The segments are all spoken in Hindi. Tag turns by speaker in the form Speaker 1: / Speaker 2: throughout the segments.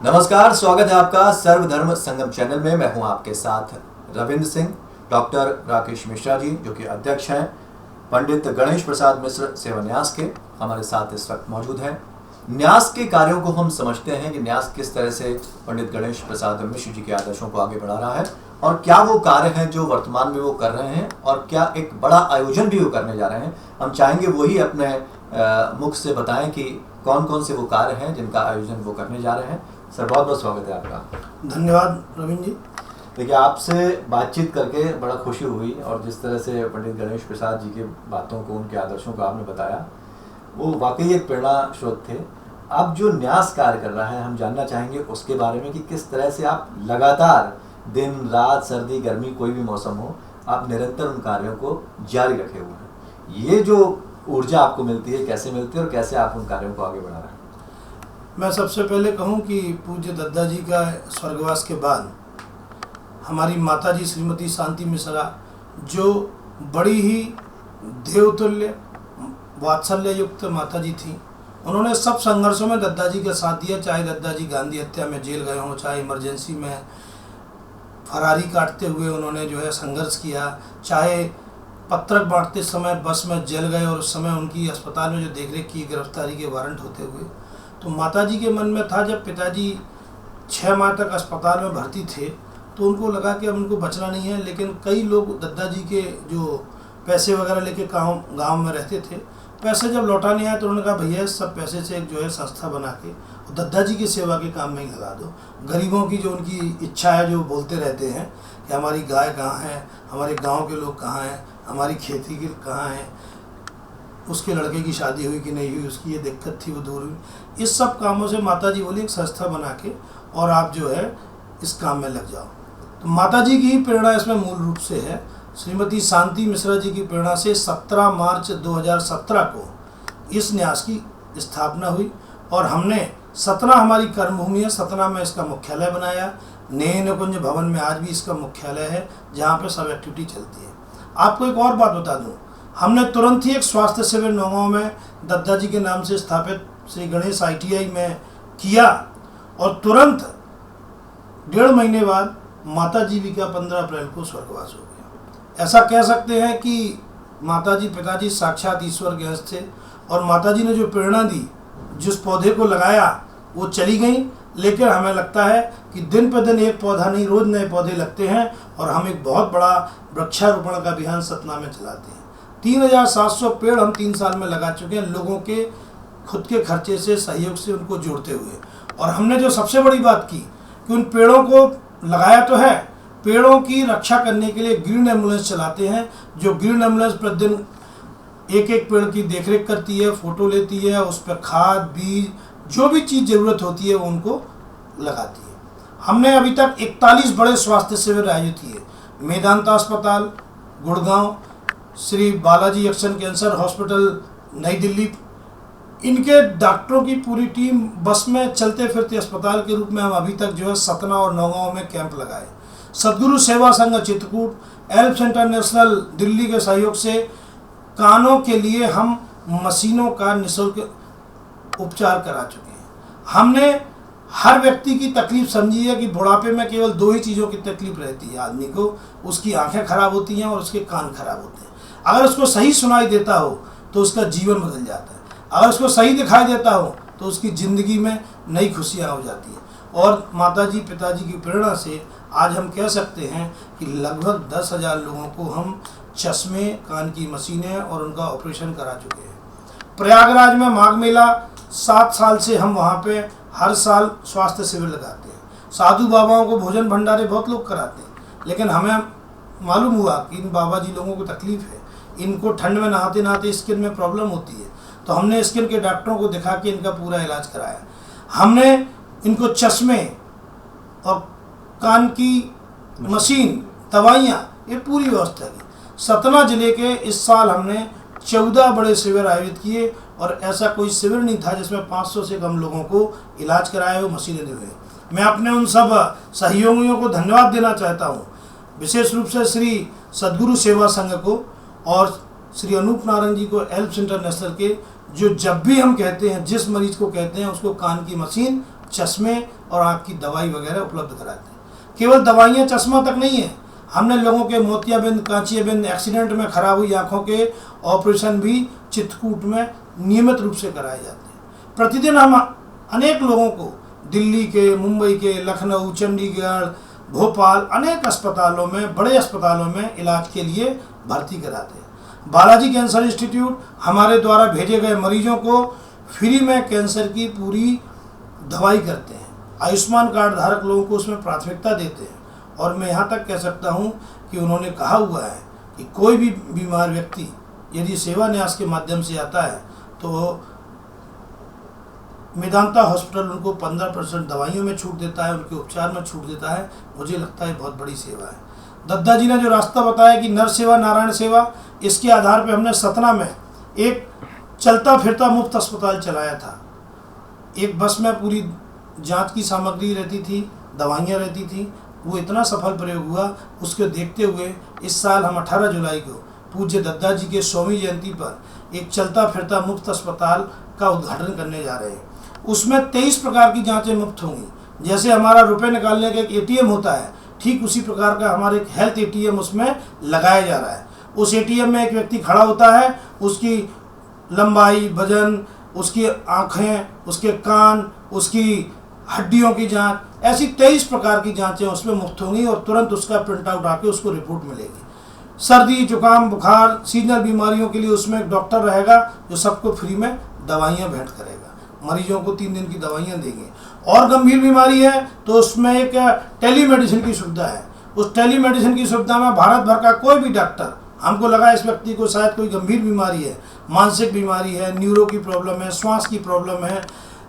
Speaker 1: नमस्कार, स्वागत है आपका सर्वधर्म संगम चैनल में। मैं हूं आपके साथ रविंद्र सिंह। डॉक्टर राकेश मिश्रा जी जो कि अध्यक्ष हैं पंडित गणेश प्रसाद मिश्र सेवा न्यास के, हमारे साथ इस वक्त मौजूद हैं। न्यास के कार्यों को हम समझते हैं कि न्यास किस तरह से पंडित गणेश प्रसाद मिश्र जी के आदर्शों को आगे बढ़ा रहा है और क्या वो कार्य हैं जो वर्तमान में वो कर रहे हैं और क्या एक बड़ा आयोजन भी वो करने जा रहे हैं। हम चाहेंगे वही अपने मुख से बताएं कि कौन कौन से वो कार्य हैं जिनका आयोजन वो करने जा रहे हैं। सर, बहुत बहुत स्वागत है आपका।
Speaker 2: धन्यवाद रविंद्र जी।
Speaker 1: देखिए, आपसे बातचीत करके बड़ा खुशी हुई और जिस तरह से पंडित गणेश प्रसाद जी की बातों को, उनके आदर्शों को आपने बताया, वो वाकई एक प्रेरणा स्रोत थे। आप जो न्यास कार्य कर रहा है, हम जानना चाहेंगे उसके बारे में कि किस तरह से आप लगातार दिन रात, सर्दी गर्मी, कोई भी मौसम हो, आप निरंतर उन कार्यों को जारी रखे हुए हैं। ये जो ऊर्जा आपको मिलती है, कैसे मिलती है और कैसे आप उन कार्यों को आगे बढ़ा रहे हैं?
Speaker 2: मैं सबसे पहले कहूं कि पूज्य दद्दा जी का स्वर्गवास के बाद हमारी माता जी श्रीमती शांति मिश्रा, जो बड़ी ही देवतुल्य वात्सल्य युक्त माता जी थी, उन्होंने सब संघर्षों में दद्दा जी का साथ दिया। चाहे दद्दा जी गांधी हत्या में जेल गए हों, चाहे इमरजेंसी में फरारी काटते हुए उन्होंने जो है संघर्ष किया, चाहे पत्रक बांटते समय बस में जल गए और उस समय उनकी अस्पताल में जो देखरेख की, गिरफ्तारी के वारंट होते हुए। तो माताजी के मन में था, जब पिताजी 6 माह तक अस्पताल में भर्ती थे तो उनको लगा कि अब उनको बचना नहीं है। लेकिन कई लोग दद्दा जी के जो पैसे वगैरह लेके गांव में रहते थे, पैसे जब लौटा नहीं आए तो उन्होंने कहा भैया सब पैसे से एक जो है संस्था बना के दद्दा जी की सेवा के काम में ही लगा दो। गरीबों की जो उनकी इच्छा है, जो बोलते रहते हैं कि हमारी गाय कहाँ है, हमारे गाँव के लोग कहाँ हैं, हमारी खेती की कहाँ है, उसके लड़के की शादी हुई कि नहीं हुई, उसकी ये दिक्कत थी वो दूर हुई। इस सब कामों से माताजी बोली एक संस्था बना के और आप जो है इस काम में लग जाओ। तो माताजी की ही प्रेरणा इसमें मूल रूप से है। श्रीमती शांति मिश्रा जी की प्रेरणा से 17 मार्च 2017 को इस न्यास की स्थापना हुई और हमने सतना, हमारी कर्मभूमि है, सतना में इसका मुख्यालय बनाया। नेह निकुंज भवन में आज भी इसका मुख्यालय है, जहाँ पे सब एक्टिविटी चलती है। आपको एक और बात बता दूँ, हमने तुरंत ही एक स्वास्थ्य शिविर नौगांव में दद्दा जी के नाम से स्थापित श्री गणेश ITI में किया और तुरंत 1.5 महीने बाद माता जी भी का 15 अप्रैल को स्वर्गवास हो गया। ऐसा कह सकते हैं कि माताजी पिताजी साक्षात ईश्वर के अंश थे और माताजी ने जो प्रेरणा दी, जिस पौधे को लगाया वो चली गई। लेकिन हमें लगता है कि दिन पर दिन एक पौधा नहीं, रोज नए पौधे लगते हैं और हम एक बहुत बड़ा वृक्षारोपण का अभियान सतना में चलाते हैं। 3700 पेड़ हम 3 साल में लगा चुके हैं, लोगों के खुद के खर्चे से, सहयोग से उनको जोड़ते हुए। और हमने जो सबसे बड़ी बात की कि उन पेड़ों को लगाया तो है, पेड़ों की रक्षा करने के लिए ग्रीन एम्बुलेंस चलाते हैं, जो ग्रीन एम्बुलेंस प्रतिदिन एक एक पेड़ की देखरेख करती है, फोटो लेती है, उस पर खाद, बीज, जो भी चीज़ ज़रूरत होती है वो उनको लगाती है। हमने अभी तक 41 बड़े स्वास्थ्य शिविर आयोजित किए। मेदांता अस्पताल Gurgaon, Shri Balaji action cancer hospital नई दिल्ली, इनके डॉक्टरों की पूरी टीम बस में चलते फिरते अस्पताल के रूप में हम अभी तक जो है सतना और नौगांव में कैंप लगाए। सदगुरु सेवा संघ चित्रकूट, एल्प्स इंटरनेशनल दिल्ली के सहयोग से कानों के लिए हम मशीनों का निःशुल्क उपचार करा चुके हैं। हमने हर व्यक्ति की तकलीफ समझी है कि बुढ़ापे में केवल 2 ही चीज़ों की तकलीफ रहती है आदमी को, उसकी आंखें खराब होती हैं और उसके कान खराब होते हैं। अगर उसको सही सुनाई देता हो तो उसका जीवन बदल जाता है, अगर उसको सही दिखाई देता हो तो उसकी ज़िंदगी में नई खुशियाँ हो जाती हैं। और माताजी पिताजी की प्रेरणा से आज हम कह सकते हैं कि लगभग 10,000 लोगों को हम चश्मे, कान की मशीनें और उनका ऑपरेशन करा चुके हैं। प्रयागराज में माघ मेला 7 साल से हम वहाँ पे हर साल स्वास्थ्य शिविर लगाते हैं। साधु बाबाओं को भोजन भंडारे बहुत लोग कराते हैं, लेकिन हमें मालूम हुआ कि इन बाबा जी लोगों को तकलीफ़ है, इनको ठंड में नहाते नहाते स्किन में प्रॉब्लम होती है, तो हमने स्किन के डॉक्टरों को दिखा के इनका पूरा इलाज कराया। हमने इनको चश्मे और कान की मशीन, दवाइयाँ, ये पूरी व्यवस्था की। सतना जिले के इस साल हमने 14 बड़े शिविर आयोजित किए और ऐसा कोई शिविर नहीं था जिसमें 500 से कम लोगों को इलाज कराए हुए, मशीनें दी हुई। मैं अपने उन सब सहयोगियों को धन्यवाद देना चाहता हूँ, विशेष रूप से श्री सदगुरु सेवा संघ को और श्री अनूप नारंग जी को, एल्प्स इंटरनेशनल के, जो जब भी हम कहते हैं, जिस मरीज को कहते हैं उसको कान की मशीन चश्मे और आँख की दवाई वगैरह उपलब्ध कराते हैं। केवल दवाइयाँ चश्मा तक नहीं है, हमने लोगों के मोतियाबिंद, कांचियाबिंद, एक्सीडेंट में खराब हुई आँखों के ऑपरेशन भी चित्रकूट में नियमित रूप से कराए जाते हैं। प्रतिदिन हम अनेक लोगों को दिल्ली के, मुंबई के, लखनऊ, चंडीगढ़, भोपाल अनेक अस्पतालों में, बड़े अस्पतालों में इलाज के लिए भर्ती कराते हैं। बालाजी कैंसर इंस्टीट्यूट हमारे द्वारा भेजे गए मरीजों को फ्री में कैंसर की पूरी दवाई करते हैं। आयुष्मान कार्ड धारक लोगों को उसमें प्राथमिकता देते हैं। और मैं यहाँ तक कह सकता हूँ कि उन्होंने कहा हुआ है कि कोई भी बीमार व्यक्ति यदि सेवा न्यास के माध्यम से आता है तो मेदांता हॉस्पिटल उनको 15% दवाइयों में छूट देता है, उनके उपचार में छूट देता है। मुझे लगता है बहुत बड़ी सेवा है। दद्दा जी ने जो रास्ता बताया कि नर सेवा नारायण सेवा, इसके आधार पर हमने सतना में एक चलता फिरता मुफ्त अस्पताल चलाया था। एक बस में पूरी जांच की सामग्री रहती थी, दवाइयाँ रहती थी। वो इतना सफल प्रयोग हुआ, उसको देखते हुए इस साल हम 18 जुलाई को पूज्य दद्दा जी के 100वीं जयंती पर एक चलता फिरता मुफ्त अस्पताल का उद्घाटन करने जा रहे हैं। उसमें 23 प्रकार की जांचें मुफ्त होंगी। जैसे हमारा रुपए निकालने का एक एटीएम होता है, ठीक उसी प्रकार का हमारे एक हेल्थ एटीएम उसमें लगाया जा रहा है। उस एटीएम में एक व्यक्ति खड़ा होता है, उसकी लंबाई, वजन, उसकी आँखें, उसके कान, उसकी हड्डियों की जांच, ऐसी 23 प्रकार की जांचें उसमें मुफ्त होंगी और तुरंत उसका प्रिंट आउट आके उसको रिपोर्ट मिलेगी। सर्दी, जुकाम, बुखार, सीजनल बीमारियों के लिए उसमें एक डॉक्टर रहेगा जो सबको फ्री में दवाइयाँ भेंट करेगा। मरीजों को 3 दिन की दवाइयाँ देंगे। और गंभीर बीमारी है तो उसमें एक टेलीमेडिसिन की सुविधा है। उस टेलीमेडिसिन की सुविधा में भारत भर का कोई भी डॉक्टर, हमको लगा इस व्यक्ति को शायद कोई गंभीर बीमारी है, मानसिक बीमारी है, न्यूरो की प्रॉब्लम है, श्वास की प्रॉब्लम है,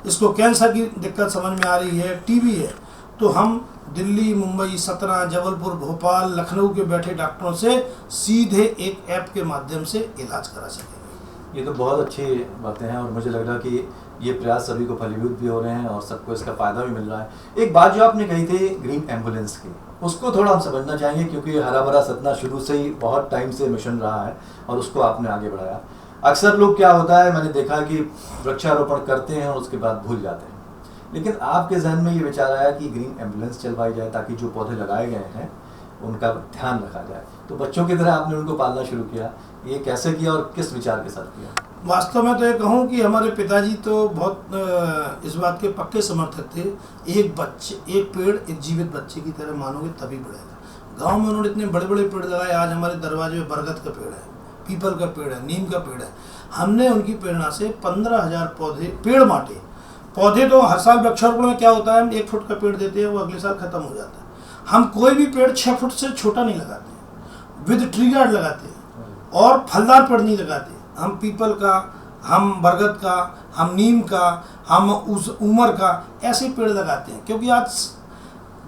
Speaker 2: इसको कैंसर की दिक्कत समझ में आ रही है, टीबी है, तो हम दिल्ली, मुंबई, सतना, जबलपुर, भोपाल, लखनऊ के बैठे डॉक्टरों से सीधे एक ऐप के माध्यम से इलाज करा सकेंगे।
Speaker 1: ये तो बहुत अच्छी बातें हैं और मुझे लग रहा कि ये प्रयास सभी को फलीभूत भी हो रहे हैं और सबको इसका फ़ायदा भी मिल रहा है। एक बात जो आपने कही थी ग्रीन एम्बुलेंस की, उसको थोड़ा हम समझना चाहेंगे क्योंकि हरा भरा सतना शुरू से ही बहुत टाइम से मिशन रहा है और उसको आपने आगे बढ़ाया। अक्सर लोग क्या होता है, मैंने देखा कि वृक्षारोपण करते हैं और उसके बाद भूल जाते हैं, लेकिन आपके जहन में ये विचार आया कि ग्रीन एम्बुलेंस चलवाई जाए ताकि जो पौधे लगाए गए हैं उनका ध्यान रखा जाए। तो बच्चों की तरह आपने उनको पालना शुरू किया, ये कैसे किया और किस विचार के साथ किया?
Speaker 2: वास्तव में तो ये कहूँ कि हमारे पिताजी तो बहुत इस बात के पक्के समर्थक थे, एक पेड़ एक जीवित बच्चे की तरह मानोगे तभी बढ़ेगा। गांव में उन्होंने इतने बड़े बड़े पेड़ लगाए, आज हमारे दरवाजे में बरगद का पेड़ है, पीपल का पेड़ है, नीम का पेड़ है। हमने उनकी प्रेरणा से 15,000 पेड़ बांटे। पौधे तो हर साल वृक्षारोपण में क्या होता है, हम 1 फुट का पेड़ देते हैं, वो अगले साल खत्म हो जाता है। हम कोई भी पेड़ 6 फुट से छोटा नहीं लगाते, विद ट्री गार्ड लगाते हैं और फलदार पेड़ नहीं लगाते। हम पीपल का, हम बरगद का, हम नीम का, हम उस उमर का, ऐसे पेड़ लगाते हैं। क्योंकि आज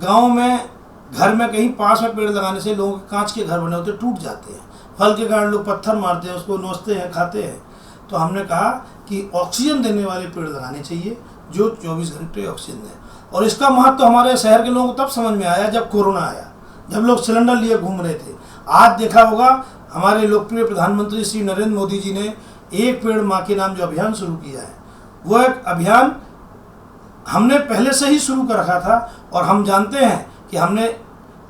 Speaker 2: गांव में घर में कहीं पास में पेड़ लगाने से लोगों के कांच के घर बने होते टूट जाते हैं, फल के कारण लोग पत्थर मारते हैं, उसको नोचते हैं, खाते हैं। तो हमने कहा कि ऑक्सीजन देने वाले पेड़ लगाने चाहिए जो 24 घंटे ऑक्सीजन दें। और इसका महत्व तो हमारे शहर के लोगों को तब समझ में आया जब कोरोना आया, जब लोग सिलेंडर लिए घूम रहे थे। आज देखा होगा हमारे लोकप्रिय प्रधानमंत्री श्री नरेंद्र मोदी जी ने एक पेड़ माँ के नाम जो अभियान शुरू किया है, वो एक अभियान हमने पहले से ही शुरू कर रखा था। और हम जानते हैं कि हमने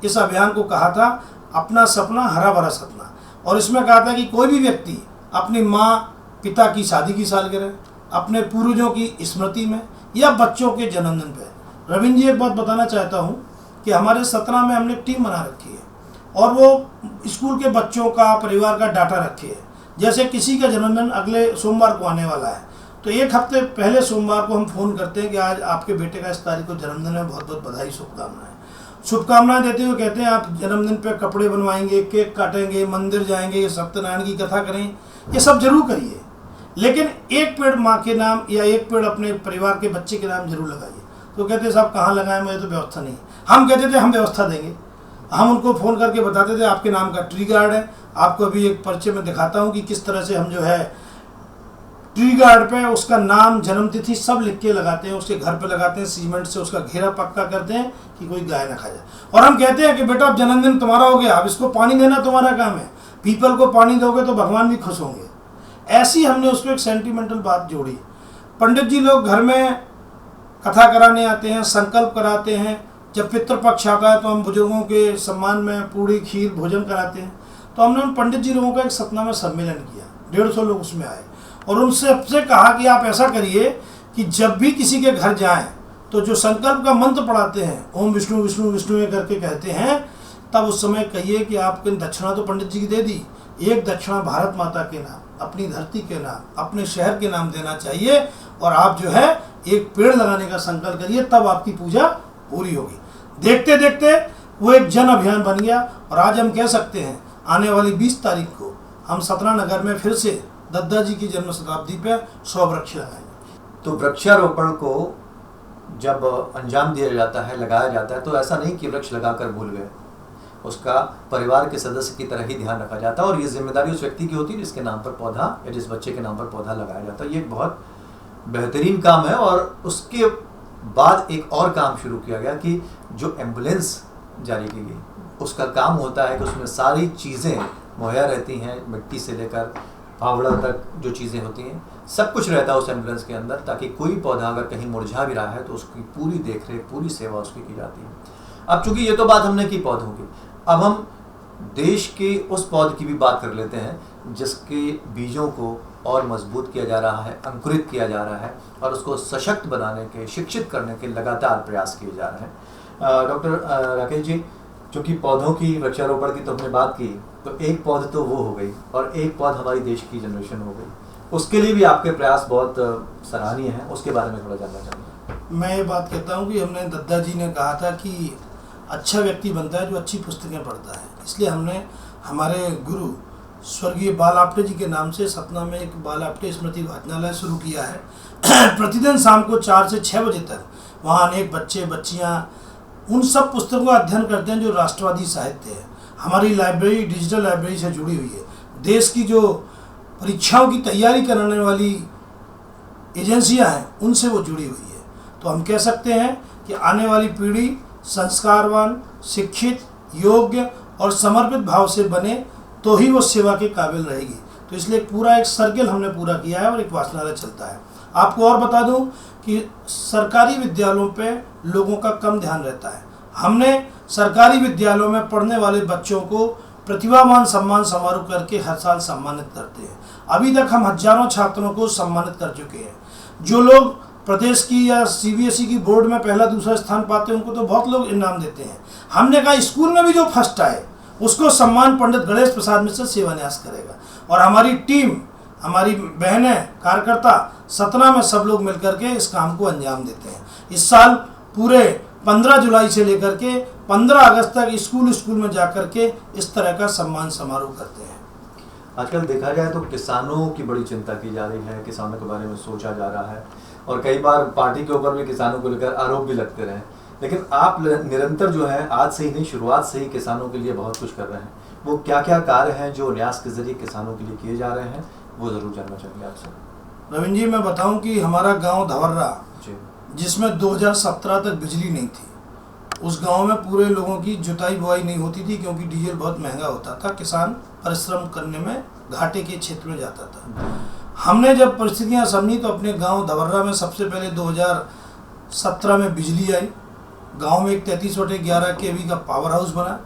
Speaker 2: इस अभियान को कहा था अपना सपना हरा भरा सपना। और इसमें कहा था कि कोई भी व्यक्ति अपनी माँ पिता की शादी की सालगिरह, अपने पूर्वजों की स्मृति में या बच्चों के जन्मदिन पर। रविंद्र जी, एक बात बताना चाहता हूँ कि हमारे सतना में हमने एक टीम बना रखी है और वो स्कूल के बच्चों का, परिवार का डाटा रखे है। जैसे किसी का जन्मदिन अगले सोमवार को आने वाला है, तो 1 हफ्ते पहले सोमवार को हम फ़ोन करते हैं कि आज आपके बेटे का इस तारीख को जन्मदिन है, बहुत बहुत बधाई, शुभकामनाएं देते हुए कहते हैं आप जन्मदिन पे कपड़े बनवाएंगे, केक काटेंगे, मंदिर जाएंगे, सत्यनारायण की कथा करें, ये सब जरूर करिए, लेकिन एक पेड़ माँ के नाम या एक पेड़ अपने परिवार के बच्चे के नाम जरूर लगाइए। तो कहते साहब कहाँ लगाएं, मुझे तो व्यवस्था नहीं। हम कहते थे हम व्यवस्था देंगे। हम उनको फ़ोन करके बताते थे आपके नाम का ट्री गार्ड है। आपको अभी एक परिचय में दिखाता हूँ कि किस तरह से हम जो है ट्री गार्ड पे उसका नाम, जन्मतिथि सब लिख के लगाते हैं, उसके घर पे लगाते हैं, सीमेंट से उसका घेरा पक्का करते हैं कि कोई गाय ना खा जाए। और हम कहते हैं कि बेटा अब जन्मदिन तुम्हारा हो गया, अब इसको पानी देना तुम्हारा काम है, पीपल को पानी दोगे तो भगवान भी खुश होंगे। ऐसी हमने उसको एक सेंटिमेंटल बात जोड़ी। पंडित जी लोग घर में कथा कराने आते हैं, संकल्प कराते हैं। जब पितृपक्ष आता है तो हम बुजुर्गों के सम्मान में पूड़ी खीर भोजन कराते हैं। तो हमने उन पंडित जी लोगों का एक सतना में सम्मेलन किया, 150 लोग उसमें आए और उनसे सबसे कहा कि आप ऐसा करिए कि जब भी किसी के घर जाएं तो जो संकल्प का मंत्र पढ़ाते हैं, ओम विष्णु विष्णु विष्णु करके कहते हैं, तब उस समय कहिए कि आपने दक्षिणा तो पंडित जी की दे दी, एक दक्षिणा भारत माता के नाम, अपनी धरती के नाम, अपने शहर के नाम देना चाहिए और आप जो है एक पेड़ लगाने का संकल्प करिए, तब आपकी पूजा पूरी होगी। देखते देखते वो एक जन अभियान बन गया और आज हम कह सकते हैं आने वाली 20 तारीख को हम सतना नगर में फिर से दद्दा जी की जन्म शताब्दी पे 100 वृक्ष लगाएंगे।
Speaker 1: तो वृक्षारोपण को जब अंजाम दिया जाता है, लगाया जाता है, तो ऐसा नहीं कि वृक्ष लगाकर भूल गए, उसका परिवार के सदस्य की तरह ही ध्यान रखा जाता है और ये जिम्मेदारी उस व्यक्ति की होती है जिसके नाम पर पौधा या जिस बच्चे के नाम पर पौधा लगाया जाता है। ये एक बहुत बेहतरीन काम है। और उसके बाद एक और काम शुरू किया गया कि जो एम्बुलेंस जारी की गई, उसका काम होता है कि उसमें सारी चीज़ें मुहैया रहती हैं, मिट्टी से लेकर फावड़ा तक जो चीज़ें होती हैं सब कुछ रहता है उस एम्बुलेंस के अंदर, ताकि कोई पौधा अगर कहीं मुरझा भी रहा है तो उसकी पूरी देखरेख, पूरी सेवा उसकी की जाती है। अब चूंकि ये तो बात हमने की पौधों की, अब हम देश के उस पौध की भी बात कर लेते हैं जिसके बीजों को और मजबूत किया जा रहा है, अंकुरित किया जा रहा है और उसको सशक्त बनाने के, शिक्षित करने के लगातार प्रयास किए जा रहे हैं। डॉक्टर राकेश जी, चूँकि पौधों की वृक्षारोपण की तो हमने बात की, तो एक पौध तो वो हो गई और एक पौध हमारी देश की जनरेशन हो गई, उसके लिए भी आपके प्रयास बहुत सराहनीय हैं, उसके बारे में थोड़ा जानना चाहूँगा।
Speaker 2: मैं ये बात कहता हूँ कि हमने दद्दा जी ने कहा था कि अच्छा व्यक्ति बनता है जो अच्छी पुस्तकें पढ़ता है, इसलिए हमने हमारे गुरु स्वर्गीय बाल आपटे जी के नाम से सतना में एक बाल आपटे स्मृति वाचनालय शुरू किया है। प्रतिदिन शाम को 4 से 6 बजे तक वहाँ अनेक बच्चे बच्चियाँ उन सब पुस्तकों का अध्ययन करते हैं जो राष्ट्रवादी साहित्य है। हमारी लाइब्रेरी डिजिटल लाइब्रेरी से जुड़ी हुई है। देश की जो परीक्षाओं की तैयारी कराने वाली एजेंसियां हैं उनसे वो जुड़ी हुई है। तो हम कह सकते हैं कि आने वाली पीढ़ी संस्कारवान, शिक्षित, योग्य और समर्पित भाव से बने तो ही वो सेवा के काबिल रहेगी। तो इसलिए पूरा एक सर्कल हमने पूरा किया है और एक वाचनालय चलता है। आपको और बता दूं कि सरकारी विद्यालयों पे लोगों का कम ध्यान रहता है। हमने सरकारी विद्यालयों में पढ़ने वाले बच्चों को प्रतिभावान सम्मान समारोह करके हर साल सम्मानित करते हैं। अभी तक हम हजारों छात्रों को सम्मानित कर चुके हैं। जो लोग प्रदेश की या सीबीएसई की बोर्ड में पहला दूसरा स्थान पाते हैं उनको तो बहुत लोग इनाम देते हैं। हमने कहा स्कूल में भी जो फर्स्ट आए उसको सम्मान पंडित गणेश प्रसाद मिश्र सेवान्यास करेगा। और हमारी टीम, हमारी बहनें, कार्यकर्ता सतना में सब लोग मिलकर के इस काम को अंजाम देते हैं। इस साल पूरे 15 जुलाई से लेकर के 15 अगस्त तक स्कूल में जाकर के इस तरह का सम्मान समारोह करते हैं।
Speaker 1: आजकल देखा जाए तो किसानों की बड़ी चिंता की जा रही है, किसानों के बारे में सोचा जा रहा है और कई बार पार्टी के ऊपर भी किसानों को लेकर आरोप भी लगते रहे, लेकिन आप निरंतर जो है आज से ही नहीं, शुरुआत से ही किसानों के लिए बहुत कुछ कर रहे हैं। वो क्या क्या कार्य हैं जो न्यास के जरिए किसानों के लिए किए जा रहे हैं, वो ज़रूर जानना चाहेंगे आपसे।
Speaker 2: रविंद्र जी, मैं बताऊं कि हमारा गांव धवर्रा, जिसमें 2017 तक बिजली नहीं थी, उस गांव में पूरे लोगों की जुताई बुआई नहीं होती थी क्योंकि डीजल बहुत महंगा होता था। किसान परिश्रम करने में घाटे के क्षेत्र में जाता था। हमने जब परिस्थितियां समझी तो अपने गांव धवर्रा में सबसे पहले 2017 में बिजली आई। गांव में एक 33/11 kV का पावर हाउस बना।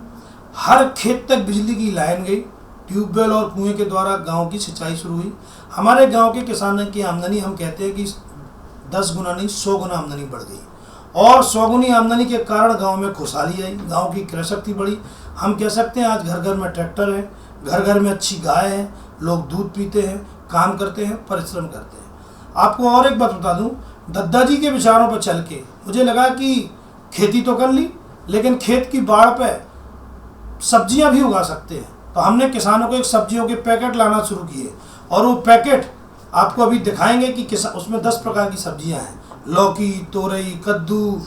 Speaker 2: हर खेत तक बिजली की लाइन गई। ट्यूबवेल और कुएं के द्वारा गांव की सिंचाई शुरू हुई। हमारे गांव के किसानों की आमदनी, हम कहते हैं कि 10 गुना नहीं 100 गुना आमदनी बढ़ गई और 100 गुनी आमदनी के कारण गांव में खुशहाली आई, गांव की क्रय शक्ति बढ़ी। हम कह सकते हैं आज घर घर में ट्रैक्टर है, घर घर में अच्छी गाय है, लोग दूध पीते हैं, काम करते हैं, परिश्रम करते हैं। आपको और एक बात बता दूं, दद्दा जी के विचारों पर चल के मुझे लगा कि खेती तो कर ली लेकिन खेत की बाढ़ पे सब्जियां भी उगा सकते हैं। तो हमने किसानों को एक सब्जियों के पैकेट लाना शुरू किए और वो पैकेट आपको अभी दिखाएंगे कि उसमें 10 प्रकार की सब्जियां हैं। लौकी, तोरई, कद्दू,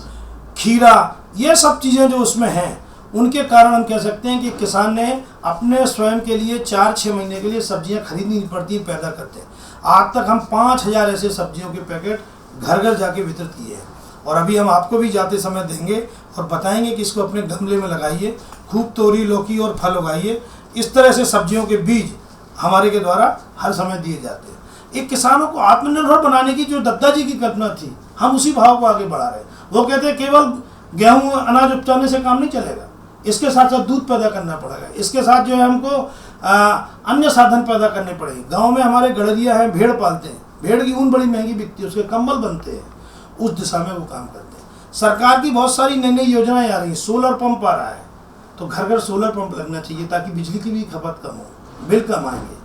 Speaker 2: खीरा, ये सब चीज़ें जो उसमें हैं उनके कारण हम कह सकते हैं कि किसान ने अपने स्वयं के लिए 4-6 महीने के लिए सब्जियां खरीदनी पड़ती हैं, पैदा करते हैं। आज तक हम 5000 ऐसे सब्जियों के पैकेट घर घर जाके वितरित किए हैं और अभी हम आपको भी जाते समय देंगे और बताएंगे कि इसको अपने गमले में लगाइए, खूब तोरी, लौकी और फल उगाइए। इस तरह से सब्जियों के बीज हमारे के द्वारा हर समय दिए जाते हैं। एक किसानों को आत्मनिर्भर बनाने की जो दद्दा जी की कल्पना थी हम उसी भाव को आगे बढ़ा रहे हैं। वो कहते हैं केवल गेहूं अनाज उपजाने से काम नहीं चलेगा, इसके साथ साथ दूध पैदा करना पड़ेगा, इसके साथ जो है हमको अन्य साधन पैदा करने पड़ेंगे। गांव में हमारे गड़रिया हैं, भेड़ पालते हैं, भेड़ की ऊन बड़ी महंगी बिकती है, उसके कंबल बनते हैं, उस दिशा में वो काम करते हैं। सरकार की बहुत सारी नई नई योजनाएं आ रही हैं, सोलर पंप आ रहा है, तो घर घर सोलर पंप लगना चाहिए ताकि बिजली की भी खपत कम हो, बिल कम आएंगे।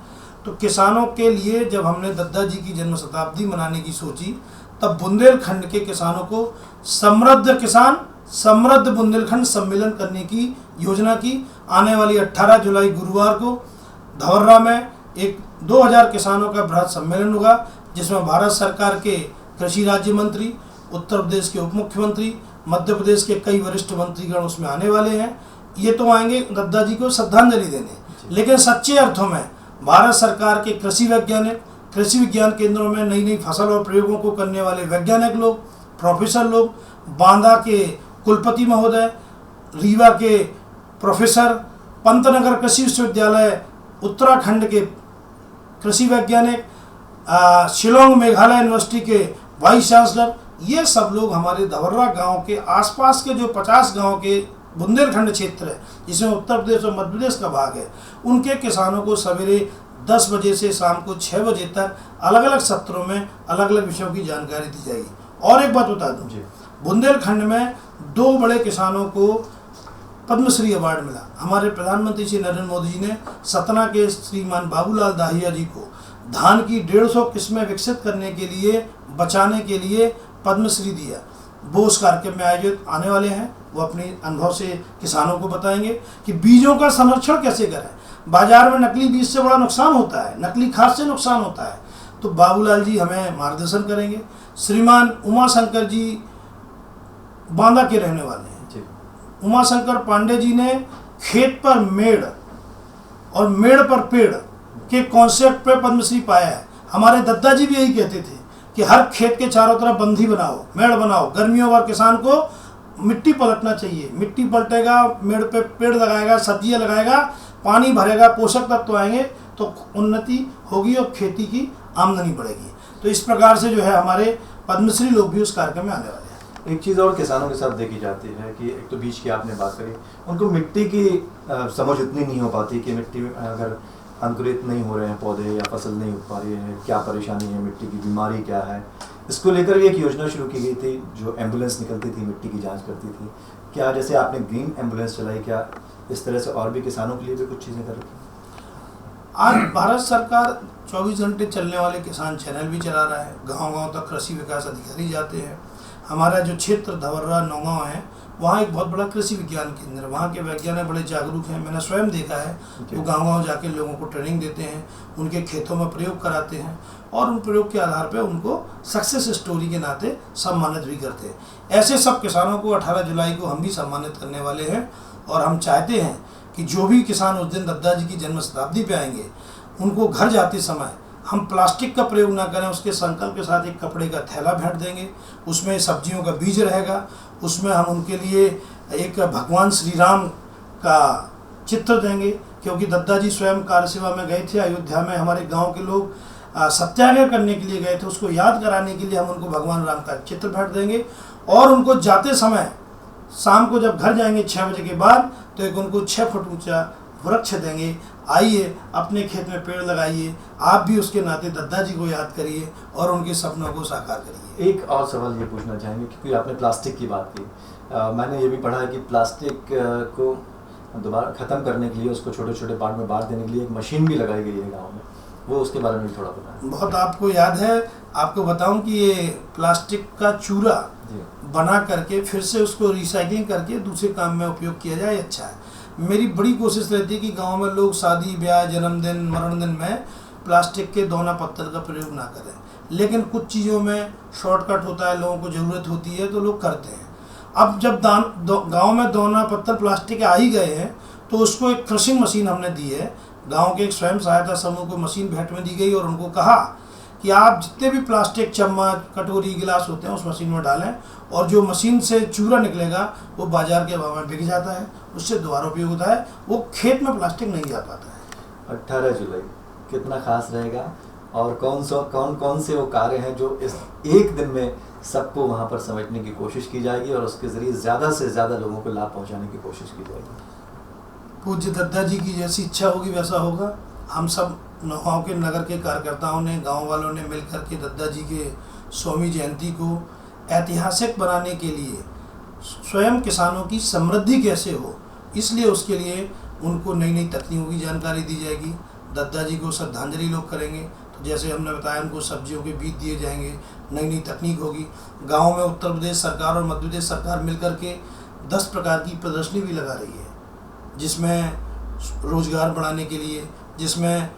Speaker 2: तो किसानों के लिए जब हमने दद्दा जी की जन्म शताब्दी मनाने की सोची, तब बुंदेलखंड के किसानों को समृद्ध किसान समृद्ध बुंदेलखंड सम्मेलन करने की योजना की। आने वाली 18 जुलाई गुरुवार को धवर्रा में एक 2000 किसानों का बृहद सम्मेलन होगा, जिसमें भारत सरकार के कृषि राज्य मंत्री, उत्तर प्रदेश के उप मुख्यमंत्री, मध्य प्रदेश के कई वरिष्ठ मंत्रीगण उसमें आने वाले हैं। ये तो आएंगे दद्दा जी को श्रद्धांजलि देने, लेकिन सच्चे अर्थों में भारत सरकार के कृषि वैज्ञानिक, कृषि विज्ञान केंद्रों में नई नई फसल और प्रयोगों को करने वाले वैज्ञानिक लोग, प्रोफेसर लोग, बांदा के कुलपति महोदय, रीवा के प्रोफेसर, पंतनगर कृषि विश्वविद्यालय उत्तराखंड के कृषि वैज्ञानिक, शिलोंग मेघालय यूनिवर्सिटी के वाइस चांसलर, ये सब लोग हमारे धवर्रा गांव के आसपास के जो 50 गांव के बुंदेलखंड क्षेत्र है, जिसमें उत्तर प्रदेश और मध्य प्रदेश का भाग है, उनके किसानों को सवेरे 10 बजे से शाम को 6 बजे तक अलग अलग सत्रों में अलग अलग विषयों की जानकारी दी जाएगी। और एक बात बता दूं, बुंदेलखंड में 2 बड़े किसानों को पद्मश्री अवार्ड मिला। हमारे प्रधानमंत्री श्री नरेंद्र मोदी जी ने सतना के श्रीमान बाबूलाल दाहिया जी को धान की 150 किस्में विकसित करने के लिए, बचाने के लिए पद्मश्री दिया। वो उस कार्यक्रम में आयोजित आने वाले हैं, वो अपने अनुभव से किसानों को बताएंगे कि बीजों का संरक्षण कैसे करें। बाजार में नकली बीज से बड़ा नुकसान होता है, नकली खाद से नुकसान होता है, तो बाबूलाल जी हमें मार्गदर्शन करेंगे। श्रीमान उमाशंकर जी बांदा के रहने वाले हैं, उमाशंकर पांडे जी ने खेत पर मेड़ और मेड़ पर पेड़ के कॉन्सेप्ट पे पद्मश्री पाया है। हमारे दद्दा जी भी यही कहते थे कि हर खेत के चारों तरफ बंधी बनाओ, मेड़ बनाओ। गर्मियों पर किसान को मिट्टी पलटना चाहिए, मिट्टी पलटेगा, मेड़ पे पेड़ लगाएगा, सब्जियां लगाएगा, पानी भरेगा, पोषक तत्व आएंगे तो उन्नति होगी और खेती की आमदनी बढ़ेगी। तो इस प्रकार से जो है हमारे पद्मश्री लोग भी उस कार्यक्रम में आने वाले हैं।
Speaker 1: एक चीज़ और किसानों के साथ देखी जाती है कि एक तो बीज की आपने बात करी, उनको मिट्टी की समझ उतनी नहीं हो पाती कि मिट्टी में अगर अंकुरित नहीं हो रहे हैं पौधे या फसल नहीं उग पा रही है, क्या परेशानी है, मिट्टी की बीमारी क्या है। इसको लेकर भी एक योजना शुरू की गई थी, जो एम्बुलेंस निकलती थी, मिट्टी की जांच करती थी। क्या जैसे आपने ग्रीन एम्बुलेंस चलाई, क्या इस तरह से और भी किसानों के लिए भी कुछ चीज़ें कर रखी?
Speaker 2: आज भारत सरकार 24 घंटे चलने वाले किसान चैनल भी चला रहा है, गांव-गांव तक कृषि विकास अधिकारी जाते हैं। हमारा जो क्षेत्र धवर्रा नौगांव है, वहाँ एक बहुत बड़ा कृषि विज्ञान केंद्र है, वहाँ के वैज्ञानिक बड़े जागरूक हैं, मैंने स्वयं देखा है। वो गांव-गांव जाके लोगों को ट्रेनिंग देते हैं, उनके खेतों में प्रयोग कराते हैं और उन प्रयोग के आधार पर उनको सक्सेस स्टोरी के नाते सम्मानित भी करते हैं। ऐसे सब किसानों को 18 जुलाई को हम भी सम्मानित करने वाले हैं और हम चाहते हैं कि जो भी किसान उस दिन दद्दा जी की जन्म शताब्दी पे आएंगे, उनको घर जाते समय हम प्लास्टिक का प्रयोग ना करें, उसके संकल्प के साथ एक कपड़े का थैला भेंट देंगे, उसमें सब्जियों का बीज रहेगा, उसमें हम उनके लिए एक भगवान श्री राम का चित्र देंगे, क्योंकि दद्दा जी स्वयं कार्य सेवा में गए थे अयोध्या में, हमारे गांव के लोग सत्याग्रह करने के लिए गए थे, उसको याद कराने के लिए हम उनको भगवान राम का चित्र भेंट देंगे। और उनको जाते समय शाम को जब घर जाएंगे 6 बजे के बाद, तो एक उनको 6 फुट ऊंचा वृक्ष देंगे। आइए अपने खेत में पेड़ लगाइए, आप भी उसके नाते दद्दा जी को याद करिए और उनके सपनों को साकार करिए।
Speaker 1: एक और सवाल ये पूछना चाहेंगे, क्योंकि आपने प्लास्टिक की बात की, मैंने ये भी पढ़ा है कि प्लास्टिक को दोबारा ख़त्म करने के लिए, उसको छोटे छोटे पार्ट में बांट देने के लिए एक मशीन भी लगाई गई है गाँव में, वो उसके बारे में थोड़ा बताएं।
Speaker 2: बहुत आपको याद है, आपको बताऊं कि ये प्लास्टिक का चूरा बना करके फिर से उसको रिसाइकलिंग करके दूसरे काम में उपयोग किया जाए, अच्छा है। मेरी बड़ी कोशिश रहती है कि गांव में लोग शादी ब्याह जन्मदिन मरण दिन में प्लास्टिक के दोना पत्थर का प्रयोग ना करें, लेकिन कुछ चीज़ों में शॉर्टकट होता है, लोगों को ज़रूरत होती है तो लोग करते हैं। अब जब गांव में दोना पत्थर प्लास्टिक के आ ही गए हैं, तो उसको एक क्रशिंग मशीन हमने दी है। गांव के एक स्वयं सहायता समूह को मशीन भेंट में दी गई और उनको कहा कि आप जितने भी प्लास्टिक चम्मच कटोरी गिलास होते हैं उस मशीन में डालें, और जो मशीन से चूरा निकलेगा वो बाजार के भाव में बिक जाता है, उससे दोबारा उपयोग होता है, वो खेत में प्लास्टिक नहीं जा पाता है।
Speaker 1: 18 जुलाई कितना खास रहेगा और कौन कौन से वो कार्य हैं जो इस एक दिन में सबको वहाँ पर समझने की कोशिश की जाएगी और उसके ज़रिए ज़्यादा से ज़्यादा लोगों को लाभ पहुँचाने की कोशिश की जाएगी?
Speaker 2: पूज्य दद्दा जी की जैसी इच्छा होगी वैसा होगा। हम सब नौहाव के नगर के कार्यकर्ताओं ने, गांव वालों ने मिलकर के दद्दा जी के 100वीं जयंती को ऐतिहासिक बनाने के लिए, स्वयं किसानों की समृद्धि कैसे हो, इसलिए उसके लिए उनको नई नई तकनीकों की जानकारी दी जाएगी। दद्दा जी को श्रद्धांजलि लोग करेंगे, तो जैसे हमने बताया उनको सब्जियों के बीज दिए जाएंगे, नई नई तकनीक होगी। गाँव में उत्तर प्रदेश सरकार और मध्य प्रदेश सरकार मिलकर के 10 प्रकार की प्रदर्शनी भी लगा रही है, जिसमें रोजगार बढ़ाने के लिए, जिसमें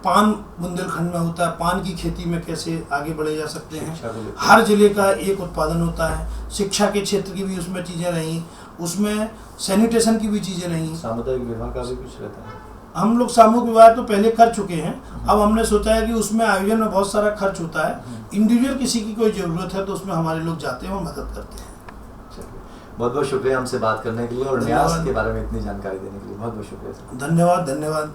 Speaker 2: पान बुंदेलखंड में होता है, पान की खेती में कैसे आगे बढ़े जा सकते हैं, हर जिले का एक उत्पादन होता है। शिक्षा के क्षेत्र की भी उसमें चीज़ें रहीं, उसमें सैनिटेशन की भी चीज़ें रहीं।
Speaker 1: सामुदायिक विवाह का भी कुछ रहता है?
Speaker 2: हम लोग सामूहिक विवाह तो पहले कर चुके हैं, अब हमने सोचा है कि उसमें आयोजन में बहुत सारा खर्च होता है, इंडिविजुअल किसी की कोई ज़रूरत है तो उसमें हमारे लोग जाते हैं और मदद करते हैं।
Speaker 1: बहुत बहुत शुक्रिया हमसे बात करने के लिए और न्यास के बारे में इतनी जानकारी देने के लिए बहुत बहुत शुक्रिया।
Speaker 2: धन्यवाद धन्यवाद।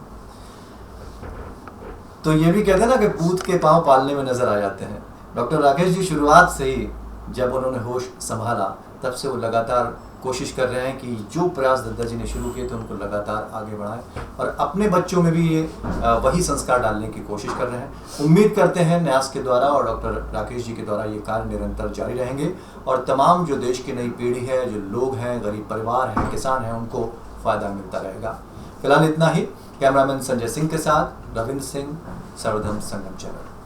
Speaker 1: तो ये भी कहते हैं ना कि पूत के पांव पालने में नजर आ जाते हैं। डॉक्टर राकेश जी शुरुआत से ही जब उन्होंने होश संभाला तब से वो लगातार कोशिश कर रहे हैं कि जो प्रयास दद्दा जी ने शुरू किए थे उनको लगातार आगे बढ़ाएं और अपने बच्चों में भी ये वही संस्कार डालने की कोशिश कर रहे हैं। उम्मीद करते हैं न्यास के द्वारा और डॉक्टर राकेश जी के द्वारा ये कार्य निरंतर जारी रहेंगे और तमाम जो देश की नई पीढ़ी है, जो लोग हैं, गरीब परिवार हैं, किसान हैं, उनको फ़ायदा मिलता रहेगा। फिलहाल इतना ही। कैमरामैन संजय सिंह के साथ रविंद्र सिंह, सर्वधर्म संगम चैनल।